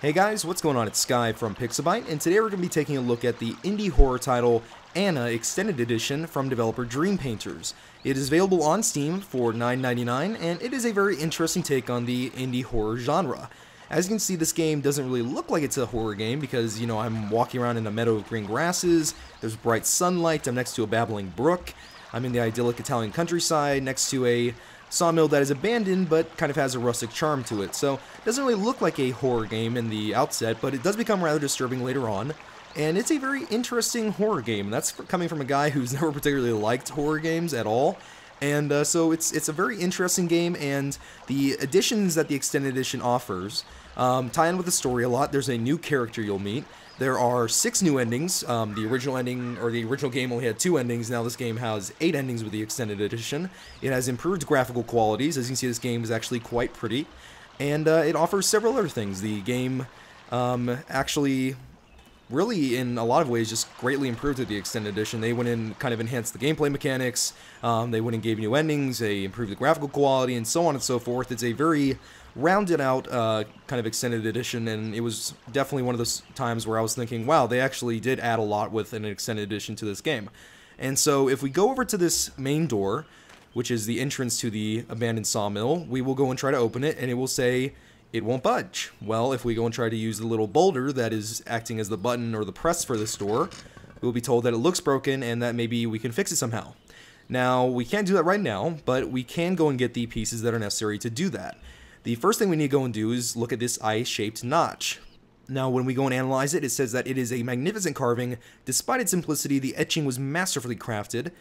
Hey guys, what's going on? It's Sky from Pixabyte, and today we're going to be taking a look at the indie horror title Anna Extended Edition from developer Dream Painters. It is available on Steam for $9.99, and it is a very interesting take on the indie horror genre. As you can see, this game doesn't really look like it's a horror game because, I'm walking around in a meadow of green grasses, there's bright sunlight, I'm next to a babbling brook, I'm in the idyllic Italian countryside next to a sawmill that is abandoned but kind of has a rustic charm to it. So it doesn't really look like a horror game in the outset, but it does become rather disturbing later on. And it's a very interesting horror game. That's coming from a guy who's never particularly liked horror games at all. And so it's a very interesting game, and the additions that the Extended Edition offers tie in with the story a lot. There's a new character you'll meet. There are 6 new endings. The original ending, or the original game only had 2 endings. Now this game has 8 endings with the Extended Edition. It has improved graphical qualities. As you can see, this game is actually quite pretty. And it offers several other things. The game actually really, in a lot of ways, just greatly improved with the Extended Edition. They went in, kind of enhanced the gameplay mechanics, they went and gave new endings, they improved the graphical quality, and so on and so forth. It's a very rounded out kind of Extended Edition, and it was definitely one of those times where I was thinking, wow, they actually did add a lot with an Extended Edition to this game. And so if we go over to this main door, which is the entrance to the abandoned sawmill, we will go and try to open it, and it will say it won't budge. Well, if we go and try to use the little boulder that is acting as the button or the press for this door, we'll be told that it looks broken and that maybe we can fix it somehow. Now, we can't do that right now, but we can go and get the pieces that are necessary to do that. The first thing we need to go and do is look at this eye-shaped notch. Now, when we go and analyze it, it says that it is a magnificent carving. Despite its simplicity, the etching was masterfully crafted.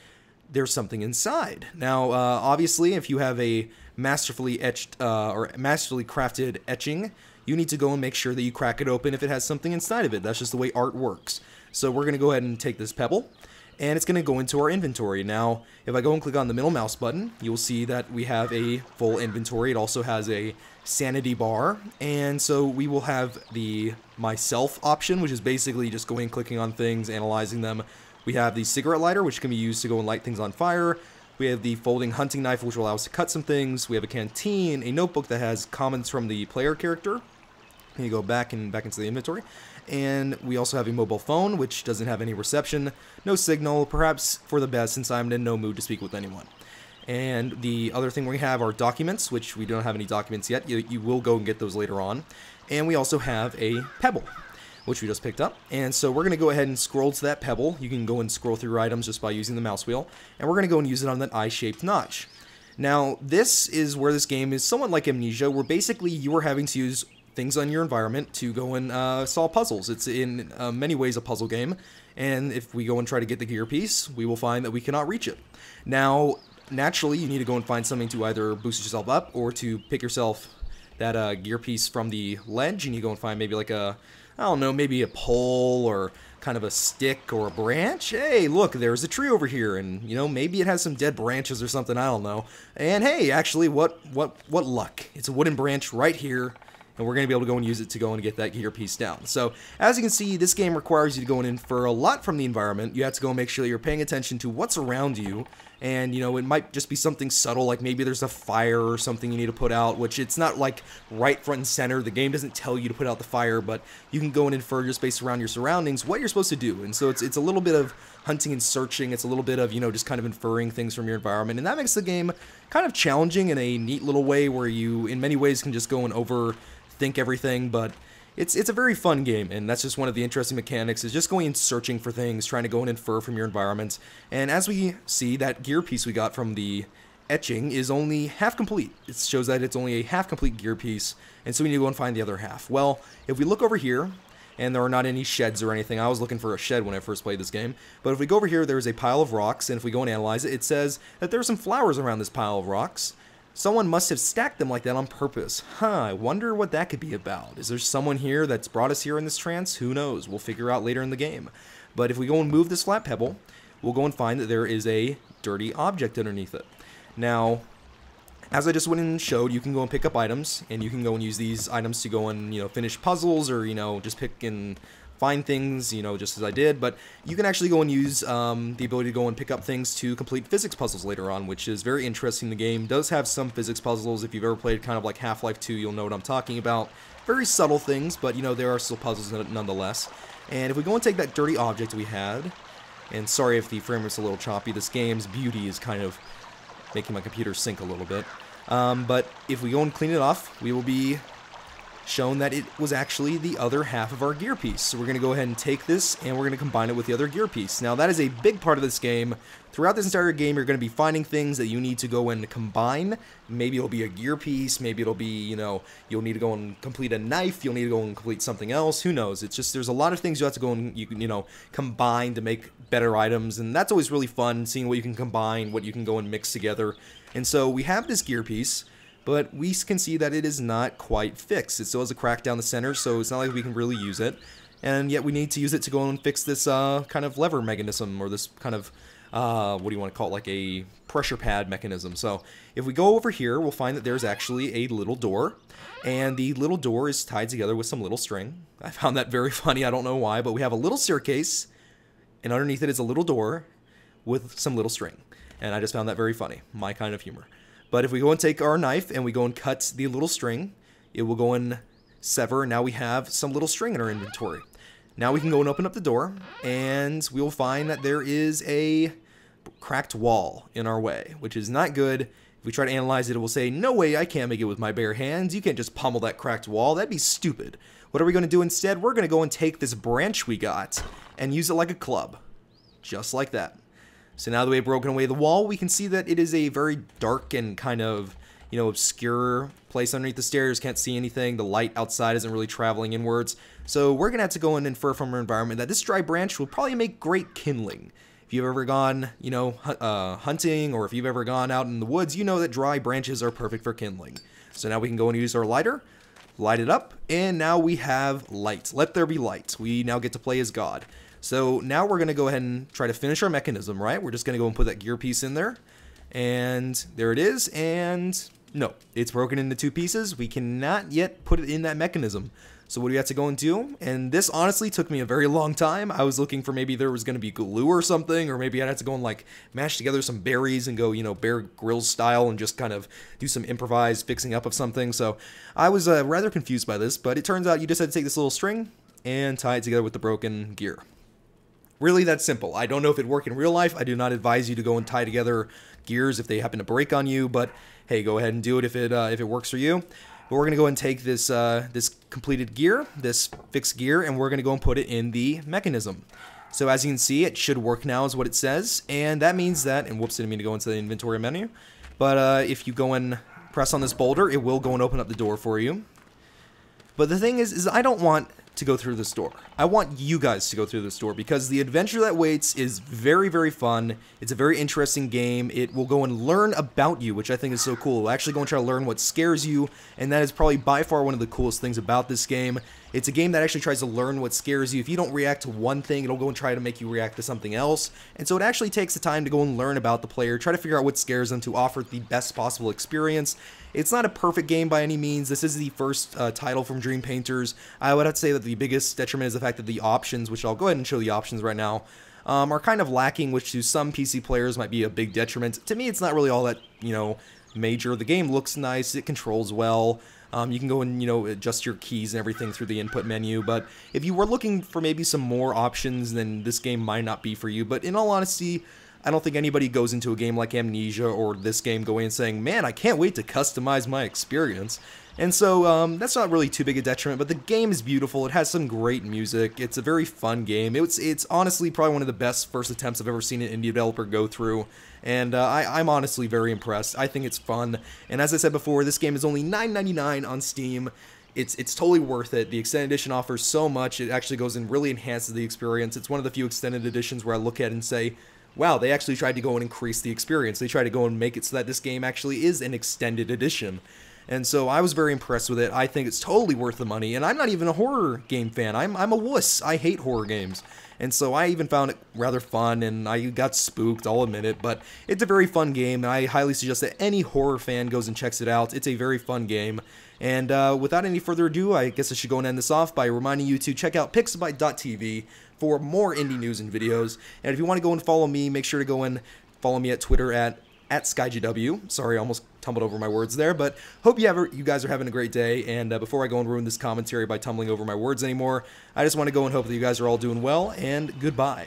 There's something inside. Now, obviously, if you have a masterfully etched or masterfully crafted etching, you need to go and make sure that you crack it open if it has something inside of it. That's just the way art works. So we're going to go ahead and take this pebble, and it's going to go into our inventory. Now, if I go and click on the middle mouse button, you'll see that we have a full inventory. It also has a sanity bar, and so we will have the myself option, which is basically just going and clicking on things, analyzing them. We have the cigarette lighter, which can be used to go and light things on fire. We have the folding hunting knife, which will allow us to cut some things. We have a canteen, a notebook that has comments from the player character. And you go back into the inventory. And we also have a mobile phone, which doesn't have any reception, no signal, perhaps for the best since I'm in no mood to speak with anyone. And the other thing we have are documents, which we don't have any documents yet. You will go and get those later on. And we also have a pebble, which we just picked up. And so we're going to go ahead and scroll to that pebble. You can go and scroll through your items just by using the mouse wheel. And we're going to go and use it on that eye-shaped notch. Now, this is where this game is somewhat like Amnesia, where basically you are having to use things on your environment to go and solve puzzles. It's in many ways a puzzle game. And if we go and try to get the gear piece, we will find that we cannot reach it. Now, naturally, you need to go and find something to either boost yourself up or to pick yourself that gear piece from the ledge. And you go and find maybe like a, I don't know, maybe a pole or kind of a stick or a branch. Hey, look, there's a tree over here, and maybe it has some dead branches or something, I don't know. And hey, actually, what luck. It's a wooden branch right here, and we're going to be able to go and use it to go and get that gear piece down. So, as you can see, this game requires you to go and infer a lot from the environment. You have to go and make sure that you're paying attention to what's around you. And, it might just be something subtle, like maybe there's a fire or something you need to put out, which it's not like right front and center. The game doesn't tell you to put out the fire, but you can go and infer just based around your surroundings what you're supposed to do. And so it's a little bit of hunting and searching. It's a little bit of, just kind of inferring things from your environment. And that makes the game kind of challenging in a neat little way where you, in many ways, can just go and overthink everything, but it's a very fun game, and that's just one of the interesting mechanics, is just going and searching for things, trying to go and infer from your environment. And as we see, that gear piece we got from the etching is only half complete. It shows that it's only a half complete gear piece, and so we need to go and find the other half. Well, if we look over here, and there are not any sheds or anything, I was looking for a shed when I first played this game, but if we go over here, there's a pile of rocks, and if we go and analyze it, it says that there are some flowers around this pile of rocks. Someone must have stacked them like that on purpose. I wonder what that could be about. Is there someone here that's brought us here in this trance? Who knows? We'll figure out later in the game. But if we go and move this flat pebble, we'll go and find that there is a dirty object underneath it. Now, as I just went and showed, you can go and pick up items, and you can go and use these items to go and, finish puzzles, or, just pick and find things, just as I did, but you can actually go and use the ability to go and pick up things to complete physics puzzles later on, which is very interesting. The game does have some physics puzzles. If you've ever played kind of like Half-Life 2, you'll know what I'm talking about. very subtle things, but, you know, there are still puzzles nonetheless. And if we go and take that dirty object we had, and sorry if the frame rate's a little choppy, this game's beauty is kind of making my computer sink a little bit. But if we go and clean it off, we will be shown that it was actually the other half of our gear piece. So we're going to go ahead and take this and we're going to combine it with the other gear piece. Now that is a big part of this game. Throughout this entire game, you're going to be finding things that you need to go and combine. Maybe it'll be a gear piece, maybe it'll be, you know, you'll need to go and complete a knife, you'll need to go and complete something else, who knows. It's just, there's a lot of things you have to go and, you know, combine to make better items, and that's always really fun, seeing what you can combine, what you can go and mix together. And so we have this gear piece, but we can see that it is not quite fixed. It still has a crack down the center, so it's not like we can really use it. And yet we need to use it to go and fix this kind of lever mechanism, or this kind of, what do you want to call it, like a pressure pad mechanism. So if we go over here, we'll find that there's actually a little door, and the little door is tied together with some little string. I found that very funny, I don't know why, but we have a little staircase, and underneath it is a little door with some little string. And I just found that very funny, my kind of humor. But if we go and take our knife and we go and cut the little string, it will go and sever. Now we have some little string in our inventory. Now we can go and open up the door, and we will find that there is a cracked wall in our way, which is not good. If we try to analyze it, it will say, no way, I can't make it with my bare hands. You can't just pummel that cracked wall. That'd be stupid. What are we going to do instead? We're going to go and take this branch we got and use it like a club. Just like that. So now that we've broken away the wall, we can see that it is a very dark and kind of, you know, obscure place underneath the stairs. Can't see anything. The light outside isn't really traveling inwards. So we're going to have to go and infer from our environment that this dry branch will probably make great kindling. If you've ever gone, you know, hunting, or if you've ever gone out in the woods, you know that dry branches are perfect for kindling. So now we can go and use our lighter, light it up, and now we have light. Let there be light. We now get to play as God. So now we're going to go ahead and try to finish our mechanism, right? We're just going to go and put that gear piece in there. And there it is. And no, it's broken into two pieces. We cannot yet put it in that mechanism. So what do we have to go and do? And this honestly took me a very long time. I was looking for maybe there was going to be glue or something, or maybe I'd have to go and like mash together some berries and go, you know, Bear Grylls style and just kind of do some improvised fixing up of something. So I was rather confused by this, but it turns out you just had to take this little string and tie it together with the broken gear. Really that simple. I don't know if it'd work in real life. I do not advise you to go and tie together gears if they happen to break on you, but hey, go ahead and do it if it works for you. But we're going to go and take this this completed gear, this fixed gear, and we're going to go and put it in the mechanism. So as you can see, it should work now is what it says, and that means that, and whoops, I didn't mean to go into the inventory menu, but if you go and press on this boulder, it will go and open up the door for you. But the thing is I don't want to go through this door. I want you guys to go through this door because the adventure that waits is very, very fun. It's a very interesting game. It will go and learn about you, which I think is so cool. It'll actually go and try to learn what scares you, and that is probably by far one of the coolest things about this game. It's a game that actually tries to learn what scares you. If you don't react to one thing, it'll go and try to make you react to something else. And so it actually takes the time to go and learn about the player, try to figure out what scares them to offer the best possible experience. It's not a perfect game by any means. This is the first title from Dream Painters. I would have to say that the biggest detriment is the fact that the options, which I'll go ahead and show the options right now, are kind of lacking, which to some PC players might be a big detriment. To me, it's not really all that, you know, major. The game looks nice. It controls well. You can go and, you know, adjust your keys and everything through the input menu, but if you were looking for maybe some more options, then this game might not be for you. But in all honesty, I don't think anybody goes into a game like Amnesia or this game going and saying, man, I can't wait to customize my experience. And so that's not really too big a detriment, but the game is beautiful. It has some great music. It's a very fun game. It's honestly probably one of the best first attempts I've ever seen an indie developer go through. And I'm honestly very impressed. I think it's fun. And as I said before, this game is only $9.99 on Steam. It's totally worth it. The extended edition offers so much. It actually goes and really enhances the experience. It's one of the few extended editions where I look at it and say, wow, they actually tried to go and increase the experience. They tried to go and make it so that this game actually is an extended edition. And so I was very impressed with it. I think it's totally worth the money. And I'm not even a horror game fan. I'm a wuss. I hate horror games. And so I even found it rather fun, and I got spooked, I'll admit it. But it's a very fun game, and I highly suggest that any horror fan goes and checks it out. It's a very fun game. And without any further ado, I guess I should go and end this off by reminding you to check out pixabite.tv for more indie news and videos. And if you want to go and follow me, make sure to go and follow me at Twitter at at SkyGW. Sorry, I almost tumbled over my words there, but hope you guys are having a great day. And before I go and ruin this commentary by tumbling over my words anymore, I just want to go and hope that you guys are all doing well, and goodbye.